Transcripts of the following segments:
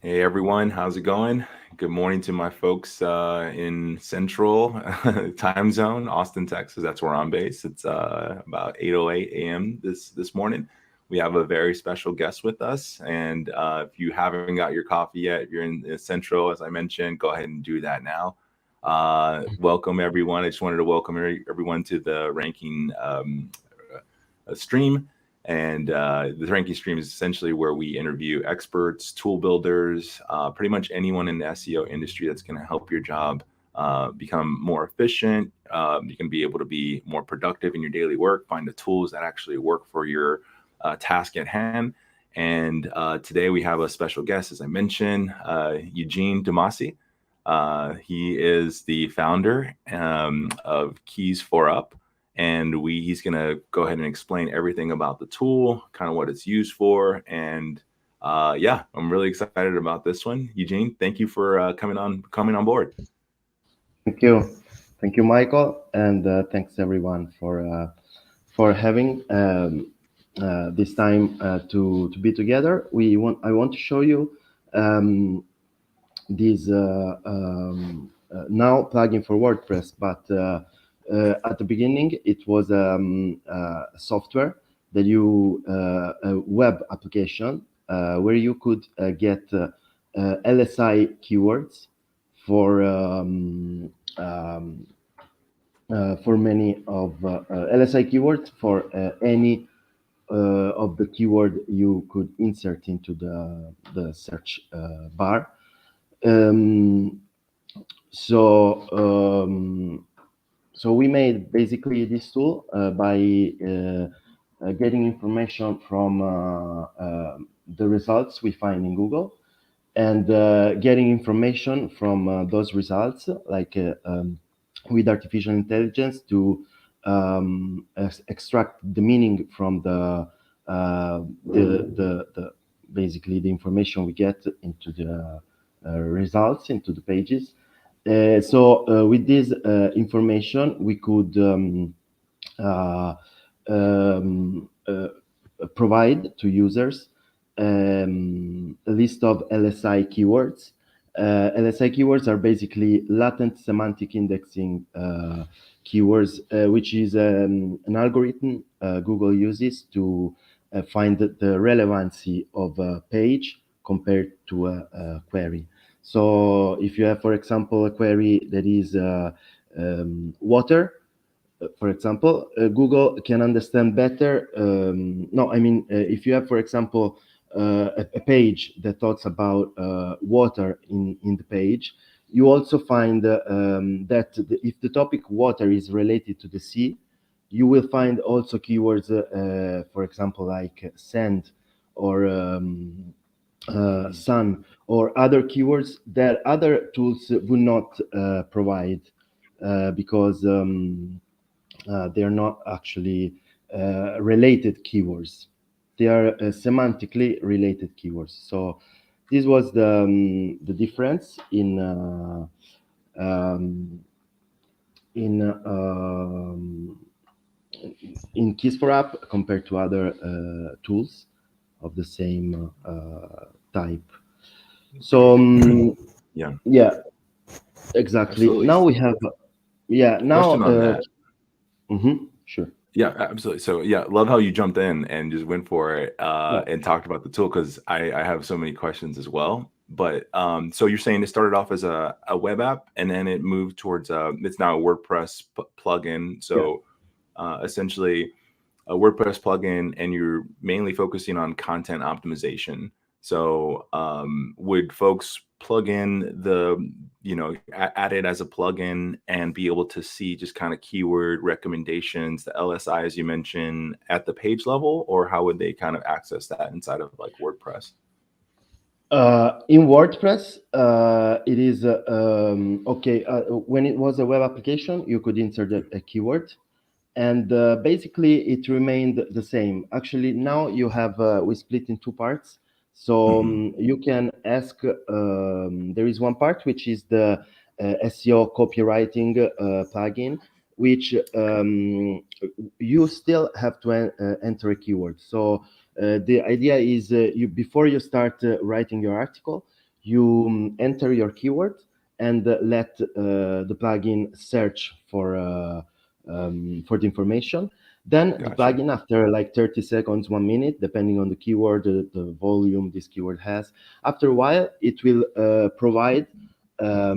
Hey everyone, how's it going? Good morning to my folks in Central time zone, Austin, Texas. That's where I'm based. It's about 8:08 a.m. this morning. We have a very special guest with us, and if you haven't got your coffee yet, if you're in Central, as I mentioned, go ahead and do that now. Welcome everyone. I just wanted to welcome everyone to the ranking stream. And the ranking stream is essentially where we interview experts, tool builders, pretty much anyone in the SEO industry that's going to help your job become more efficient. You can be able to be more productive in your daily work, find the tools that actually work for your task at hand. And today we have a special guest, as I mentioned, Eugenio Tommasi. He is the founder of Keys for Up, and he's going to go ahead and explain everything about the tool, kind of what it's used for. And yeah, I'm really excited about this one. Eugene, thank you for coming on board. Thank you, Michael, and thanks everyone for having this time to be together. I want to show you this now plugin for WordPress, but at the beginning it was software that a web application where you could get LSI keywords for many of LSI keywords for any of the keyword you could insert into the search bar. So we made basically this tool by getting information from the results we find in Google, and getting information from those results, like with artificial intelligence, to extract the meaning from the basically the information we get into the results, into the pages. So with this information, we could provide to users a list of LSI keywords. LSI keywords are basically latent semantic indexing keywords, which is an algorithm Google uses to find the relevancy of a page compared to a query. So if you have, for example, a query that is water, for example, Google can understand better. If you have, for example, a page that talks about water in the page, you also find that if the topic water is related to the sea, you will find also keywords, for example, like sand or sun, or other keywords that other tools would not provide because they are not actually related keywords. They are semantically related keywords. So this was the difference in Keys for App compared to other tools of the same type. So yeah, exactly. Absolutely. Now we have Question on that. Sure. Yeah, absolutely. So yeah, love how you jumped in and just went for it and talked about the tool, because I have so many questions as well. But so you're saying it started off as a web app, and then it moved towards it's now a WordPress plugin. So essentially a WordPress plugin, and you're mainly focusing on content optimization. So would folks plug in add it as a plugin and be able to see just kind of keyword recommendations, the LSI, as you mentioned, at the page level, or how would they kind of access that inside of like WordPress? In WordPress, it is okay. When it was a web application, you could insert a keyword, and basically it remained the same. Actually, now you have we split in two parts. So you can ask. There is one part which is the SEO Copywriting Plugin, which you still have to enter a keyword. So the idea is, before you start writing your article, you enter your keyword and let the plugin search for the information. Then the Gotcha. plugin, after like 30 seconds, 1 minute, depending on the keyword, the volume this keyword has, after a while, it will provide a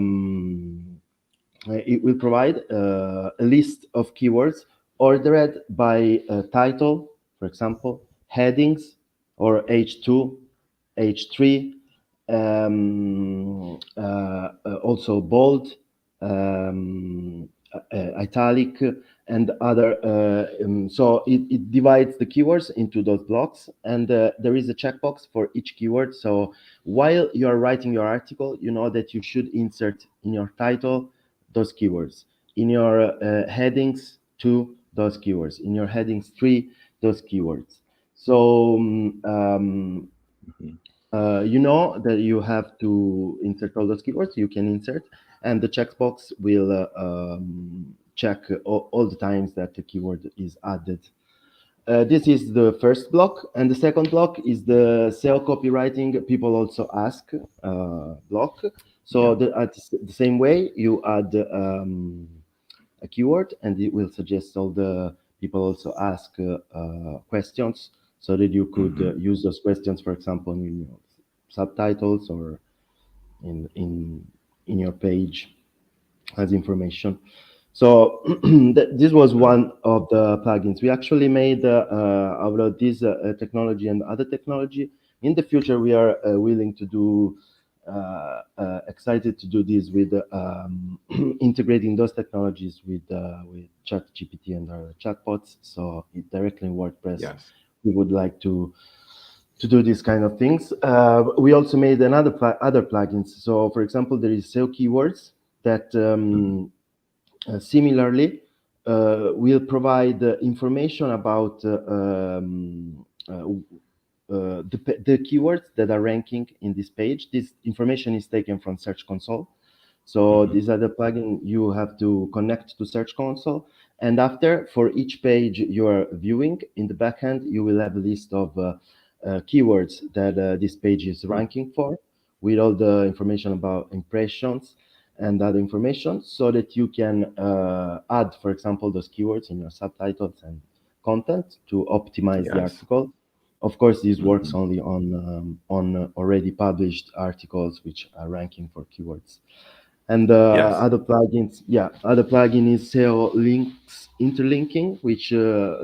list of keywords ordered by title, for example, headings, or H2, H3, also bold, italic, and other. So it divides the keywords into those blocks, and there is a checkbox for each keyword. So while you are writing your article, you know that you should insert in your title those keywords, in your headings 2 those keywords, in your headings 3 those keywords. So you know that you have to insert all those keywords. You can insert, and the checkbox will check all the times that the keyword is added. This is the first block, and the second block is the SEO copywriting people also ask block. So at the same way, you add a keyword, and it will suggest all the people also ask questions, so that you could use those questions, for example, in your subtitles or in your page as information. So this was one of the plugins we actually made out of this technology and other technology. In the future, we are willing to do, excited to do this with integrating those technologies with ChatGPT and our chatbots. So directly in WordPress, we would like to do these kind of things. We also made other plugins. So, for example, there is SEO keywords that similarly will provide information about the keywords that are ranking in this page. This information is taken from Search Console. So these are the plugin you have to connect to Search Console. And after, for each page you are viewing, in the backend, you will have a list of keywords that this page is ranking for, with all the information about impressions and other information, so that you can add, for example, those keywords in your subtitles and content to optimize the article. Of course, this works only on already published articles which are ranking for keywords. And other plugins, other plugin is SEO links interlinking, which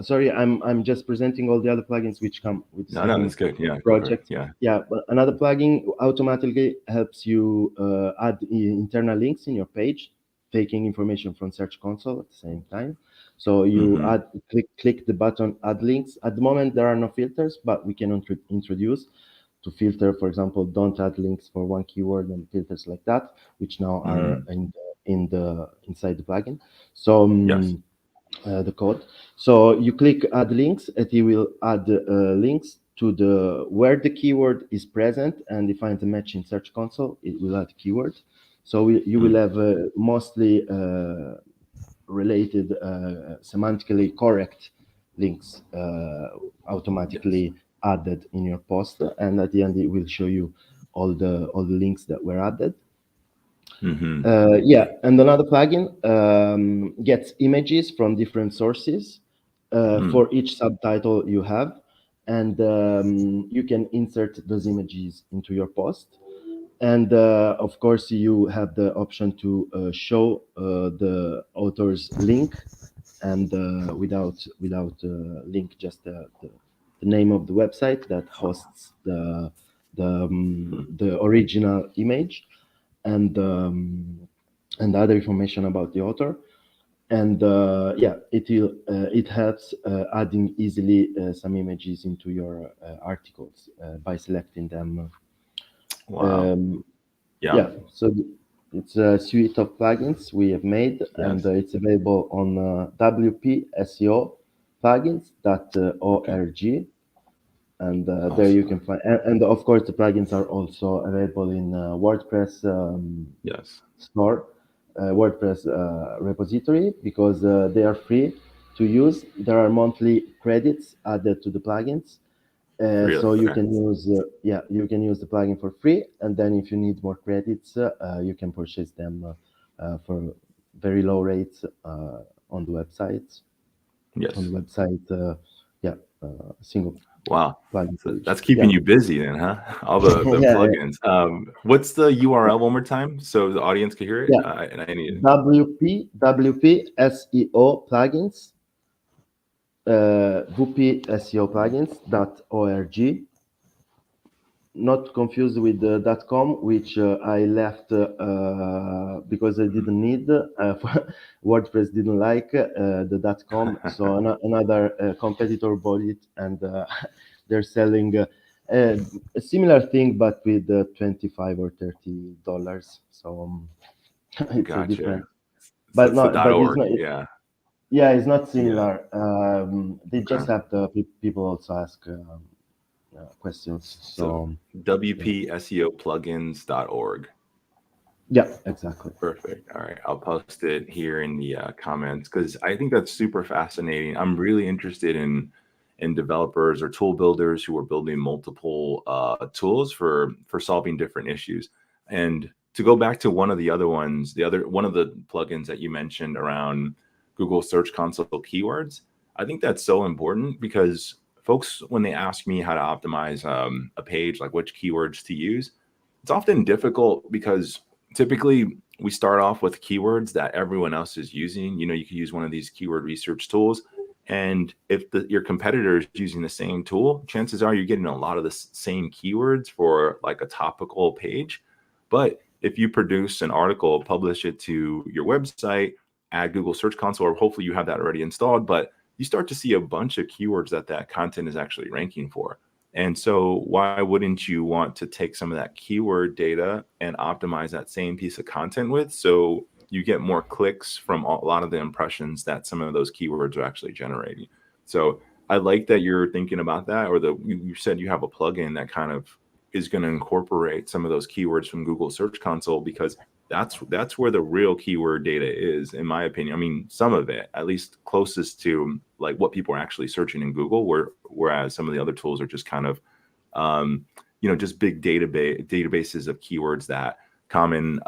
sorry, I'm just presenting all the other plugins which come with the same that's good. project. But another plugin automatically helps you add internal links in your page, taking information from Search Console at the same time. So you click the button add links. At the moment there are no filters, but we can introduce to filter, for example, don't add links for one keyword and filters like that, which now are inside the plugin. So the code. So you click add links, and it will add links to the where the keyword is present, and if finds a match in Search Console, it will add keyword. So you will have mostly related, semantically correct links automatically added in your post, and at the end it will show you all the links that were added. And another plugin gets images from different sources for each subtitle you have, and you can insert those images into your post. And of course, you have the option to show the author's link, and without link, just the name of the website that hosts the original image, and other information about the author. And it helps adding easily some images into your articles by selecting them. So it's a suite of plugins we have made, and it's available on wpseoplugins.org. And there you can find, and of course the plugins are also available in WordPress store, WordPress repository, because they are free to use. There are monthly credits added to the plugins, Really? So you Okay. can use you can use the plugin for free, and then if you need more credits, you can purchase them for very low rates on the website. On Yes. the website, single Wow. plugin So page. that's keeping Yeah, you busy then, huh? All the yeah. plugins. What's the URL one more time so the audience can hear it? Yeah. And I need it. WP SEO plugins, WP SEO plugins.org. Not confused with the .com, which I left because I didn't need. WordPress didn't like the .com, so another competitor bought it, and they're selling uh, a similar thing, but with $25 or $30. So it's a different, Gotcha. So but it's the not, but it's .org. not. Yeah. Yeah, it's not Yeah. similar. They Okay. just have the people also ask questions. So So yeah. wpseoplugins.org. Yeah, exactly. Perfect. All right. I'll post it here in the comments because I think that's super fascinating. I'm really interested in developers or tool builders who are building multiple tools for solving different issues. And to go back to one of the other ones, one of the plugins that you mentioned around Google Search Console keywords, I think that's so important because folks, when they ask me how to optimize a page, like which keywords to use, it's often difficult because typically we start off with keywords that everyone else is using. You could use one of these keyword research tools. And if your competitor is using the same tool, chances are you're getting a lot of the same keywords for like a topical page. But if you produce an article, publish it to your website, add Google Search Console, or hopefully you have that already installed, but you start to see a bunch of keywords that content is actually ranking for. And so why wouldn't you want to take some of that keyword data and optimize that same piece of content with, so you get more clicks from a lot of the impressions that some of those keywords are actually generating. So I like that you're thinking about that, or you said you have a plugin that kind of is going to incorporate some of those keywords from Google Search Console, because that's where the real keyword data is, in my opinion. I mean, some of it, at least closest to like what people are actually searching in Google, whereas some of the other tools are just kind of, just big databases of keywords that common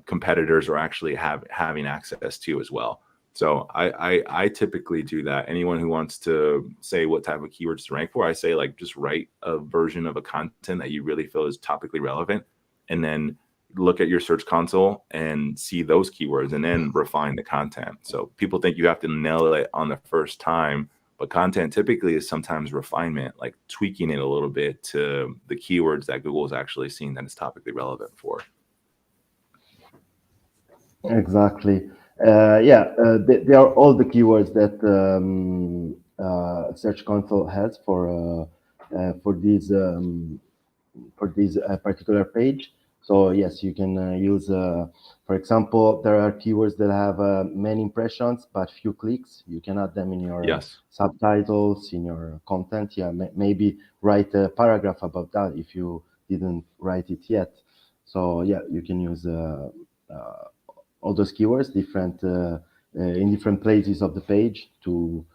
competitors are actually having access to as well. So I typically do that. Anyone who wants to say what type of keywords to rank for, I say like just write a version of a content that you really feel is topically relevant, and then look at your search console and see those keywords and then refine the content. So people think you have to nail it on the first time, but content typically is sometimes refinement, like tweaking it a little bit to the keywords that Google is actually seeing that is topically relevant for. Exactly. They are all the keywords that Search Console has for this particular page. So yes, you can use, for example, there are keywords that have many impressions but few clicks. You can add them in your Yes. subtitles, in your content. Yeah, maybe write a paragraph about that if you didn't write it yet. So yeah, you can use all those keywords in different places of the page um,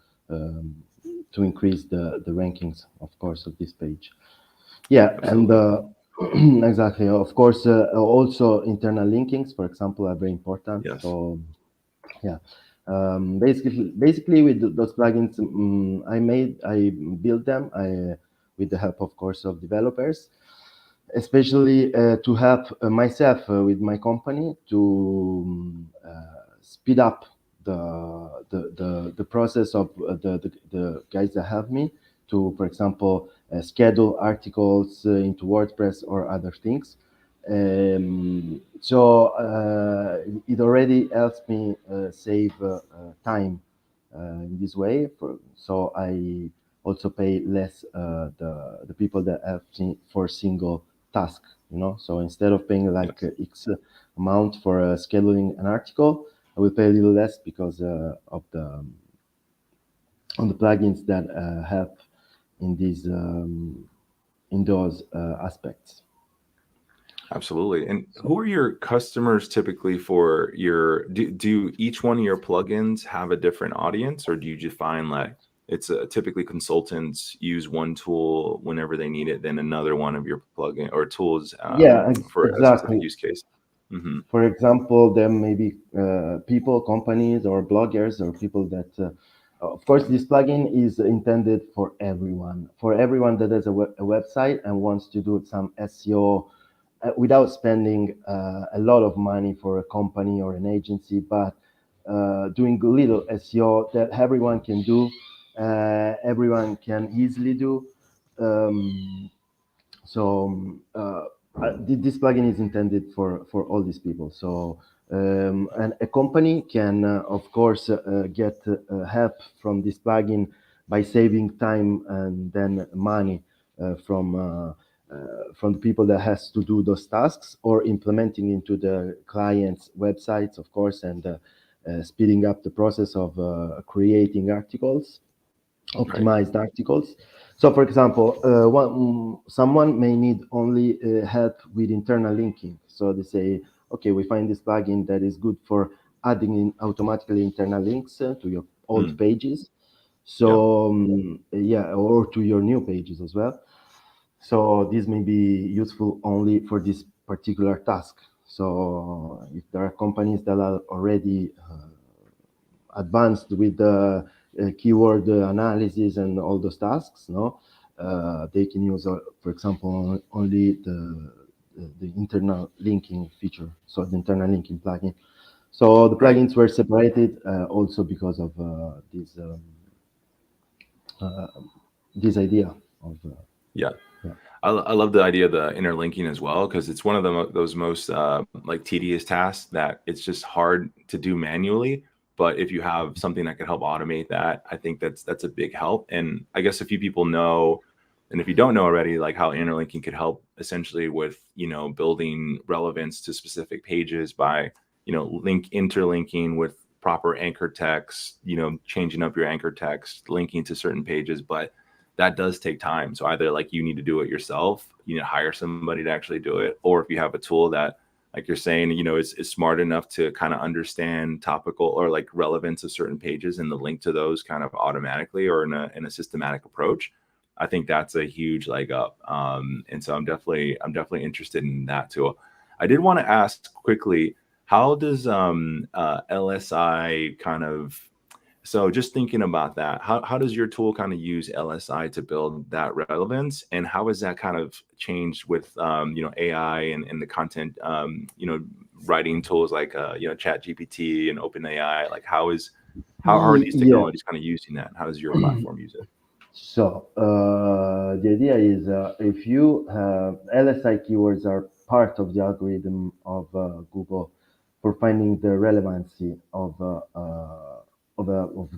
to increase the rankings, of course, of this page. Yeah, and Absolutely. exactly. Of course, also internal linkings, for example, are very important. Yes. So yeah, basically with those plugins, I built them with the help, of course, of developers, especially to help myself with my company to speed up the process of the guys that help me to, for example, schedule articles into WordPress or other things. So it already helps me save time in this way. So I also pay less the people that help me for single task. So instead of paying like Yes. X amount for scheduling an article, I will pay a little less because of the plugins that help in those aspects. Absolutely. And who are your customers typically for do each one of your plugins have a different audience, or do you just find like it's typically consultants use one tool whenever they need it, then another one of your plugin or tools for a specific exactly. use case. Mm-hmm. For example, there may be people, companies, or bloggers, or people that, of course, this plugin is intended for everyone that has a website and wants to do some SEO without spending a lot of money for a company or an agency, but doing little SEO that everyone can do, everyone can easily do. This plugin is intended for all these people. So and a company can, of course, get help from this plugin by saving time and then money from the people that has to do those tasks, or implementing into the client's websites, of course, and speeding up the process of creating articles, optimized articles. So, for example, someone may need only help with internal linking. So they say, okay, we find this plugin that is good for adding in automatically internal links to your old pages. So or to your new pages as well. So this may be useful only for this particular task. So if there are companies that are already advanced with the keyword analysis and all those tasks, they can use, for example, only the internal linking feature, so the internal linking plugin. So the plugins were separated also because of this idea of I love the idea of the interlinking as well, because it's one of those most like tedious tasks that it's just hard to do manually. But if you have something that can help automate that, I think that's a big help. And I guess a few people know, and if you don't know already, like how interlinking could help essentially with, building relevance to specific pages by, interlinking with proper anchor text, changing up your anchor text, linking to certain pages. But that does take time. So either like you need to do it yourself, hire somebody to actually do it, or if you have a tool that, like you're saying, is smart enough to kind of understand topical or like relevance of certain pages and the link to those kind of automatically or in a systematic approach, I think that's a huge leg up. And so I'm definitely interested in that too. I did want to ask quickly, how does LSI kind of, so just thinking about that, how does your tool kind of use LSI to build that relevance, and how has that kind of changed with AI and the content writing tools like Chat GPT and OpenAI? Like how are these technologies kind of using that? How does your platform use it? So the idea is if you LSI keywords are part of the algorithm of Google for finding the relevancy of a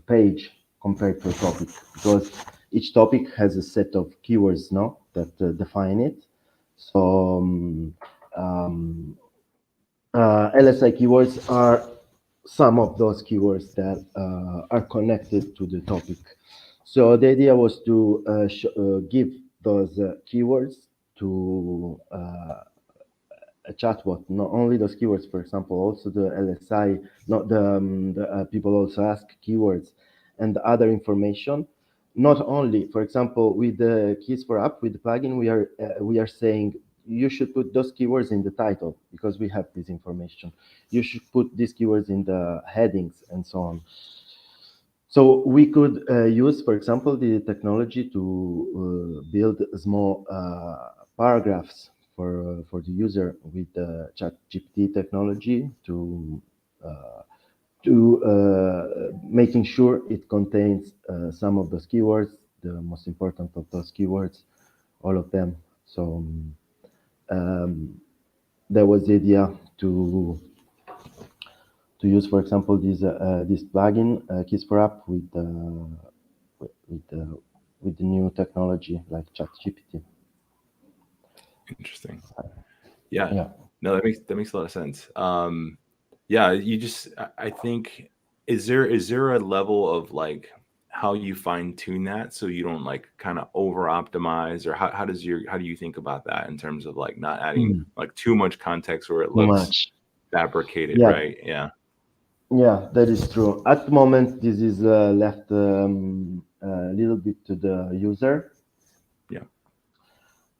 page compared to a topic, because each topic has a set of keywords that define it. So LSI keywords are some of those keywords that are connected to the topic. So the idea was to give those keywords to a chatbot, not only those keywords, for example, also the LSI, not the people also ask keywords and other information. Not only, for example, with the Keys for App, with the plugin, we are saying you should put those keywords in the title because we have this information. You should put these keywords in the headings and so on. So we could use, for example, the technology to build small paragraphs for the user with the ChatGPT technology to making sure it contains some of those keywords, the most important of those keywords, all of them. So there was the idea to use, for example, this plugin Keys for App with the new technology like ChatGPT. Interesting. Yeah. No, that makes a lot of sense. I think, is there a level of like how you fine tune that so you don't like kind of over optimize, or how do you think about that in terms of like not adding like too much context where it looks fabricated, right? Yeah, that is true. At the moment, this is left a little bit to the user. Yeah.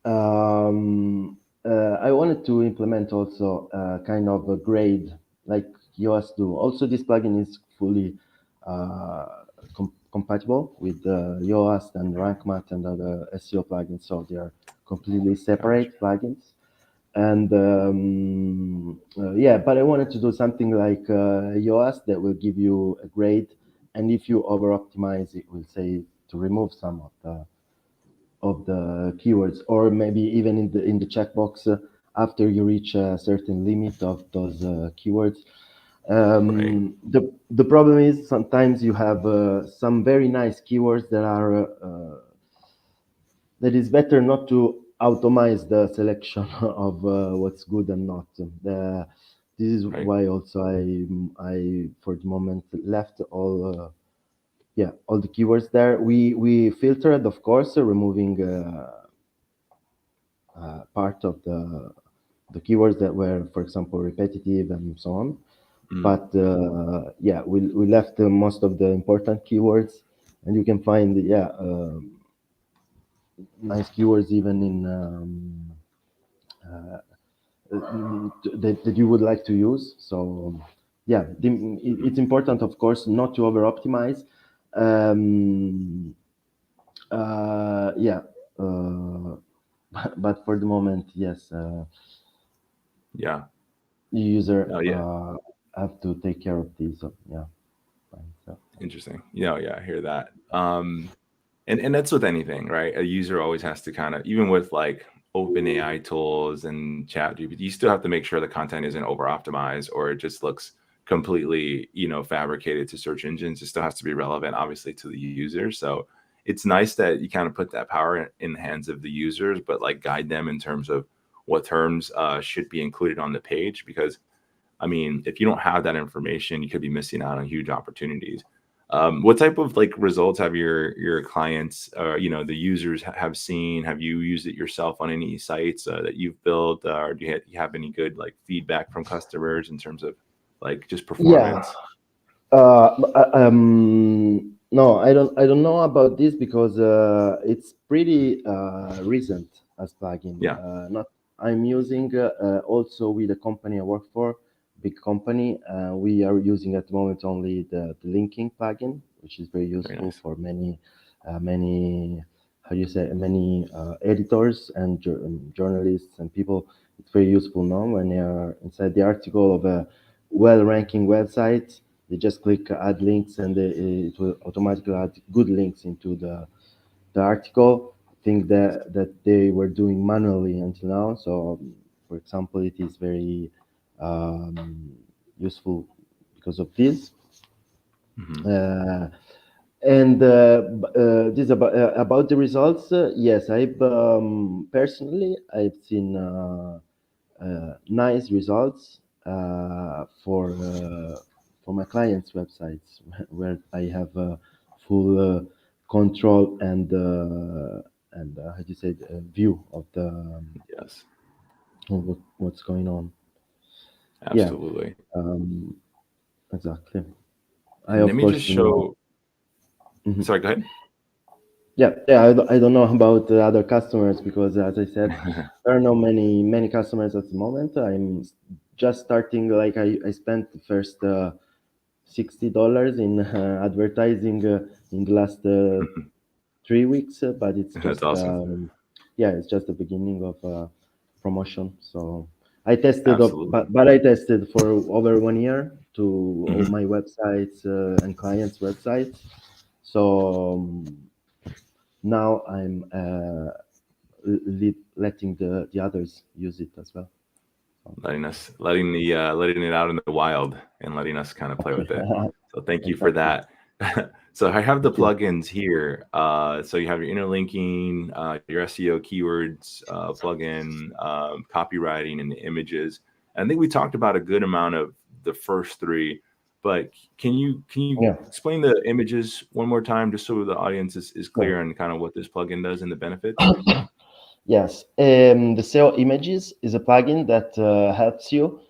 I wanted to implement also kind of a grade like yours do. Also, this plugin is fully compatible with Yoast and RankMath and other SEO plugins, so they are completely separate plugins. And yeah, but I wanted to do something like Yoast that will give you a grade, and if you over optimize, it will say to remove some of the keywords, or maybe even in the checkbox after you reach a certain limit of those keywords. The problem is sometimes you have some very nice keywords that are that is better not to automate the selection of what's good and not. This is why also I for the moment left all all the keywords there. We filtered, of course, removing part of the keywords that were, for example, repetitive and so on. But yeah, we left most of the important keywords, and you can find nice keywords even in that you would like to use. So yeah, it's important, of course, not to over optimize. Yeah, but for the moment, yes. Yeah. The user have to take care of these. So, yeah. So. Interesting. Yeah, I hear that. And that's with anything, right? A user always has to kind of, even with like OpenAI tools and ChatGPT, you still have to make sure the content isn't over optimized or it just looks completely, fabricated to search engines. It still has to be relevant, obviously, to the user. So it's nice that you kind of put that power in the hands of the users, but like guide them in terms of what terms should be included on the page. Because, I mean, if you don't have that information, you could be missing out on huge opportunities. What type of like results have your clients, the users have seen? Have you used it yourself on any sites that you've built, or do you have any good like feedback from customers in terms of like just performance? No, I don't know about this because it's pretty recent as plugin. Not I'm using also with the company I work for, big company. We are using at the moment only the linking plugin, which is very useful for many how do you say, many editors and journalists and people. It's very useful now when they are inside the article of a well-ranking website. They just click add links and it will automatically add good links into the article. Thing that they were doing manually until now. So, for example, it is very useful because of this. And this about the results. Yes, I've personally I've seen nice results for my clients' websites where I have full control and how do you say view of the of what's going on. Absolutely. Exactly. Let me just show. Sorry, go ahead. Yeah. I don't know about the other customers because, as I said, there are not many customers at the moment. I'm just starting. Like I spent the first $60 in advertising in the last 3 weeks, but it's just That's awesome. it's just the beginning of promotion. So I tested, but I tested for over 1 year to all my websites and clients' websites. So now I'm letting the others use it as well. Letting it out in the wild and letting us kind of play with it. So thank you for that. So I have the plugins here. So you have your interlinking, your SEO keywords plugin, copywriting, and the images. And I think we talked about a good amount of the first three, but can you explain the images one more time, just so the audience is clear on kind of what this plugin does and the benefits? Yes, the SEO images is a plugin that helps you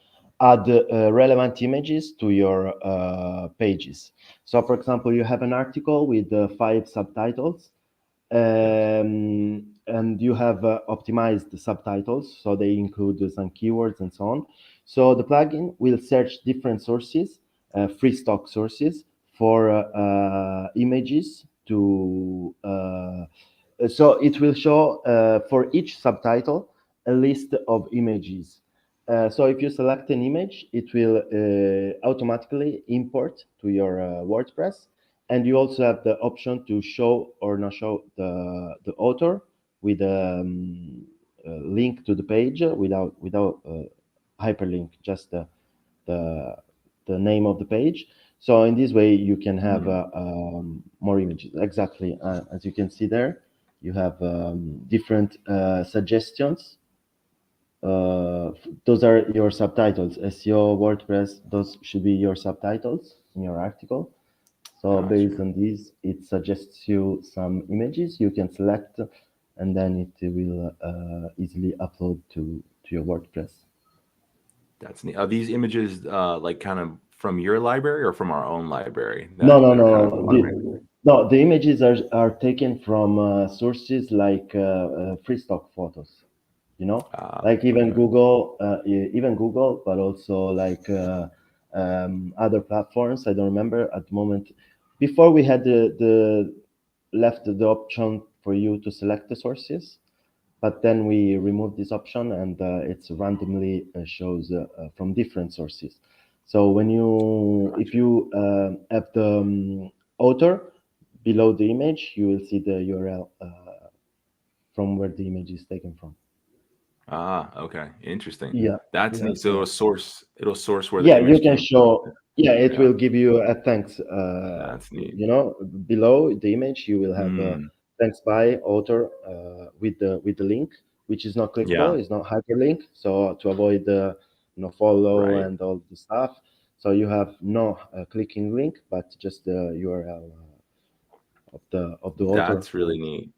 add relevant images to your pages. So, for example, you have an article with 5 subtitles, and you have optimized the subtitles, so they include some keywords and so on. So the plugin will search different sources, free stock sources, for images to. So it will show for each subtitle a list of images. So if you select an image, it will automatically import to your WordPress, and you also have the option to show or not show the author with a link to the page without hyperlink, just the name of the page. So in this way, you can have more images. Exactly, as you can see there, you have different suggestions. Those are your subtitles. SEO, WordPress, those should be your subtitles in your article. So based on this, it suggests you some images you can select, and then it will easily upload to your WordPress. That's neat. Are these images like kind of from your library or from our own library? No. The images are taken from sources like free stock photos. Like even Google, but also like other platforms. I don't remember at the moment. Before we had the option for you to select the sources, but then we removed this option, and it's randomly shows from different sources. So if you have the author below the image, you will see the URL from where the image is taken from. Okay, interesting. Yeah, that's neat. So it'll source where the image you can show. It will give you a thanks. That's neat. Below the image, you will have thanks by author with the link, which is not clickable. It's not hyperlink. So to avoid the follow and all the stuff, so you have no clicking link, but just the URL of the author. That's really neat.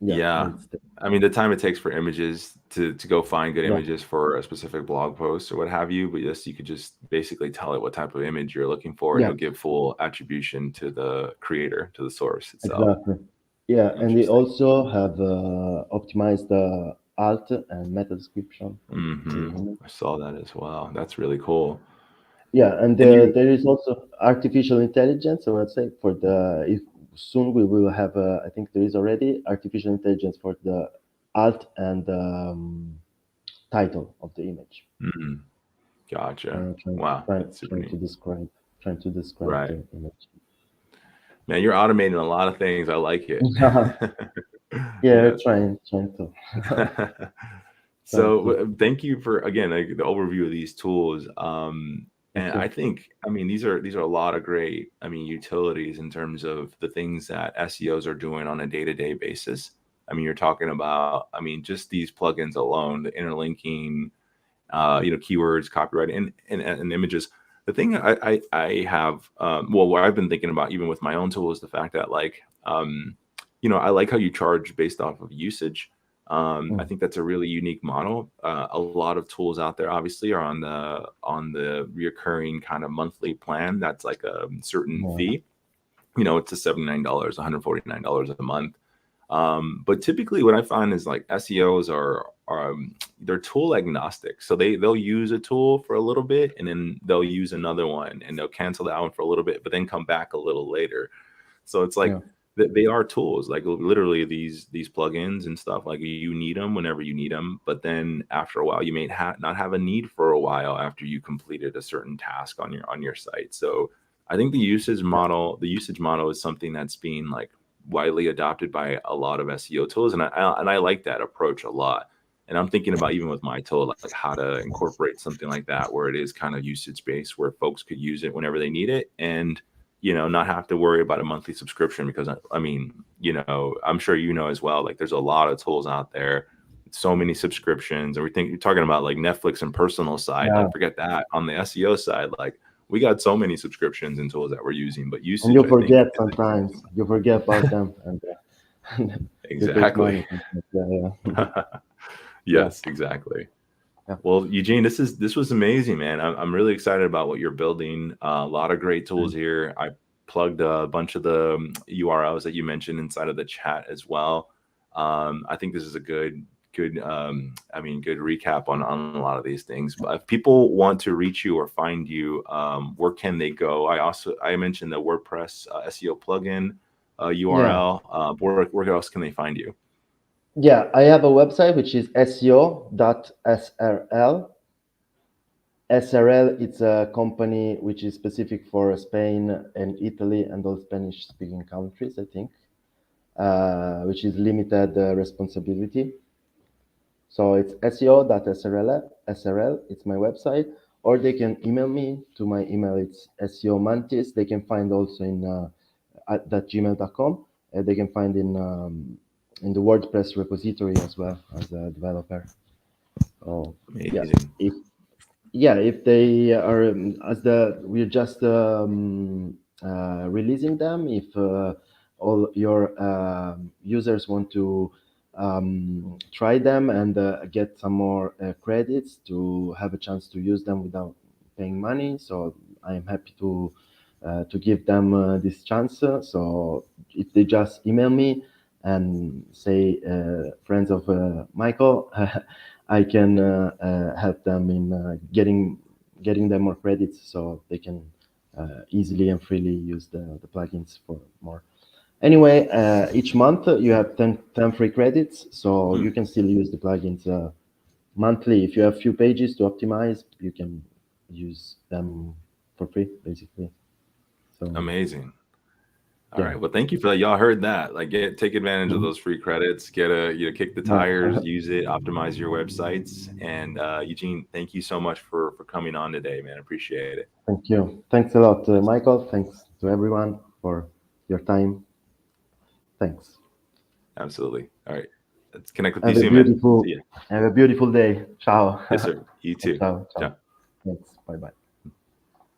Yeah. I mean, the time it takes for images to go find good images for a specific blog post or what have you, but yes, you could just basically tell it what type of image you're looking for, and it'll give full attribution to the creator, to the source itself. Exactly. Yeah, and we also have optimized the alt and meta description. I saw that as well. That's really cool. Yeah, and there is also artificial intelligence. So let's say if soon we will have, I think there is already artificial intelligence for the alt and title of the image. Gotcha. Wow. Trying to describe the image. Man, you're automating a lot of things. I like it. Yeah, trying to. So thank you for, again, the overview of these tools. And I think, I mean, these are a lot of great, utilities in terms of the things that SEOs are doing on a day-to-day basis. I mean, you're talking about, just these plugins alone, the interlinking, keywords, copywriting, and images. The thing I have, what I've been thinking about even with my own tool is the fact that I like how you charge based off of usage. I think that's a really unique model. A lot of tools out there obviously are on the reoccurring kind of monthly plan. That's like a certain fee. It's a $79, $149 a month. But typically what I find is like SEOs are they're tool agnostic. So they'll use a tool for a little bit, and then they'll use another one, and they'll cancel that one for a little bit, but then come back a little later. So it's like they are tools, like literally these plugins and stuff, like you need them whenever you need them. But then after a while, you may not have a need for a while after you completed a certain task on your site. So I think the usage model is something that's being like widely adopted by a lot of SEO tools, and I like that approach a lot. And I'm thinking about, even with my tool, like how to incorporate something like that where it is kind of usage based, where folks could use it whenever they need it, and not have to worry about a monthly subscription. Because I'm sure as well, like there's a lot of tools out there, so many subscriptions, and you're talking about like Netflix and personal side. Like forget that. On the SEO side, like we got so many subscriptions and tools that we're using, but usage, and you forget sometimes. You forget about them. And exactly. Yes, exactly. Well, Eugene, this was amazing, man. I'm really excited about what you're building. A lot of great tools here. I plugged a bunch of the URLs that you mentioned inside of the chat as well. I think this is a good recap on a lot of these things. But if people want to reach you or find you, where can they go? I mentioned the WordPress SEO plugin URL. Where else can they find you? Yeah, I have a website which is SEO.srl. SRL, it's a company which is specific for Spain and Italy and all Spanish-speaking countries, I think, which is limited responsibility. So it's SEO.srl, it's my website, or they can email me to my email. It's SEOmantis. They can find also in at gmail.com. They can find in the WordPress repository as well as a developer. Oh, amazing. If they are we're just releasing them. If all your users want to try them and get some more credits to have a chance to use them without paying money, so I am happy to give them this chance. So if they just email me and say friends of Michael, I can help them in getting them more credits so they can easily and freely use the plugins for more. Anyway, each month you have 10 free credits, so you can still use the plugins monthly. If you have few pages to optimize, you can use them for free, basically. So amazing. All right. Well, thank you for that. Y'all heard that. Like, take advantage of those free credits. Kick the tires, use it, optimize your websites. And Eugene, thank you so much for coming on today, man. Appreciate it. Thank you. Thanks a lot, Michael. Thanks to everyone for your time. Thanks. Absolutely. All right. Let's connect with you soon, man. See ya. Have a beautiful day. Ciao. Yes, sir. You too. Ciao. Ciao. Thanks. Bye-bye.